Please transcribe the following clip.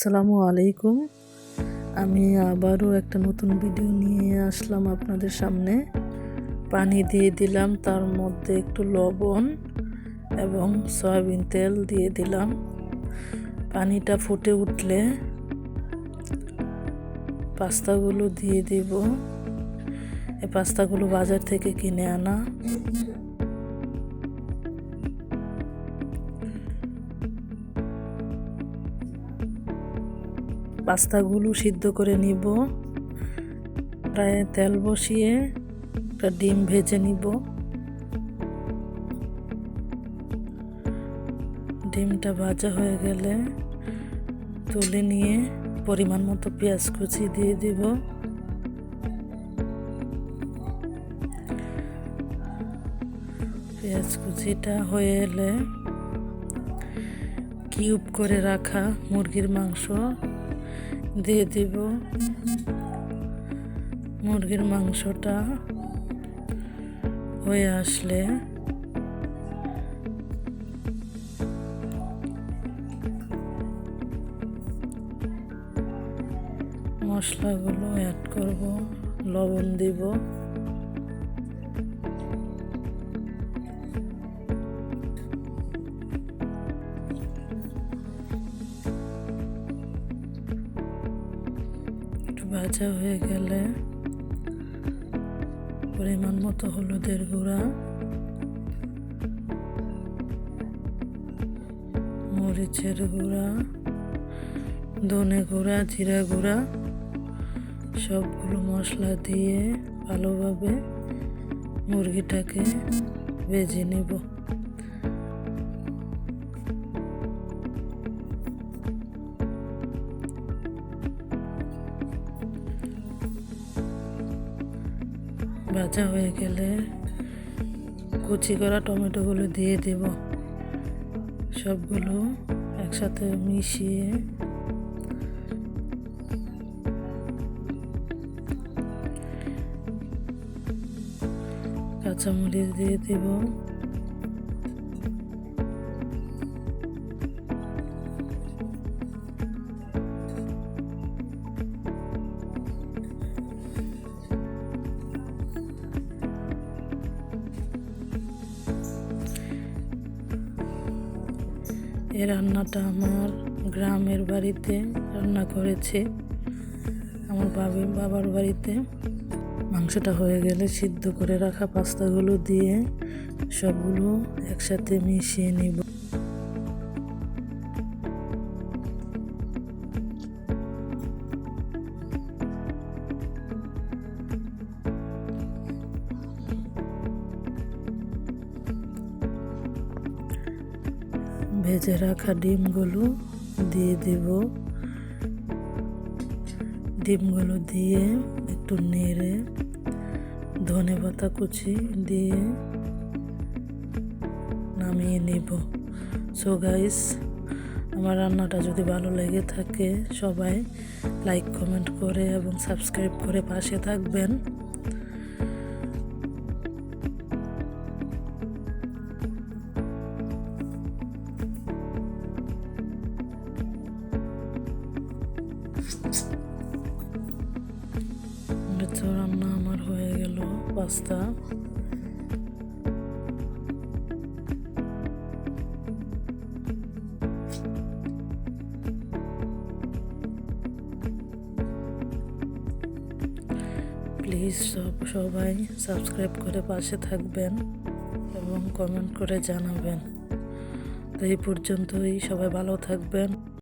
আসসালামু আলাইকুম। আমি আবারও একটা নতুন ভিডিও নিয়ে আসলাম আপনাদের সামনে। পানি দিয়ে দিলাম, তার মধ্যে একটু লবণ এবং সয়াবিন তেল দিয়ে দিলাম। পানিটা ফুটে উঠলে পাস্তাগুলো দিয়ে দিব। এই পাস্তাগুলো বাজার থেকে কিনে আনা। পাস্তাগুলো সিদ্ধ করে নিব। প্রায় তেল বসিয়ে একটা ডিম ভেজে নিব। ডিমটা ভাজা হয়ে গেলে তুলে নিয়ে পরিমাণ মতো পেঁয়াজ কুচি দিয়ে দিব। পেঁয়াজ কুচিটা হয়ে এলে কিউব করে রাখা মুরগির মাংস দিয়ে দিব। মুরগির মাংসটা হয়ে আসলে মশলাগুলো অ্যাড করব। লবণ দিব, একটু ভাজা হয়ে গেলে পরিমাণ মতো হলুদের গুঁড়া, মরিচের গুঁড়া, ধনে গুঁড়া, জিরা গুঁড়া সবগুলো মশলা দিয়ে ভালোভাবে মুরগিটাকে ভেজে নেব। ভাজা হয়ে গেলে কুচি করা টমেটোগুলো দিয়ে দেব। সবগুলো একসাথে মিশিয়ে কাঁচামরিচ দিয়ে দেব। এই রান্নাটা আমার গ্রামের বাড়িতে রান্না করেছি, আমার বাবার বাড়িতে। মাংসটা হয়ে গেলে সিদ্ধ করে রাখা পাস্তাগুলো দিয়ে সবগুলো একসাথে মিশিয়ে নিব। ভেজে রাখা ডিমগুলো দিয়ে দেব। ডিমগুলো দিয়ে একটু নেড়ে ধনেপাতা কুচি দিয়ে নামিয়ে নেব। সো গাইস, আমার রান্নাটা যদি ভালো লেগে থাকে সবাই লাইক কমেন্ট করে এবং সাবস্ক্রাইব করে পাশে থাকবেন। রান্না আমার হয়ে গেল পাস্তা। প্লিজ সবাই সাবস্ক্রাইব করে পাশে থাকবেন এবং কমেন্ট করে জানাবেন। তো এই পর্যন্তই, সবাই ভালো থাকবেন।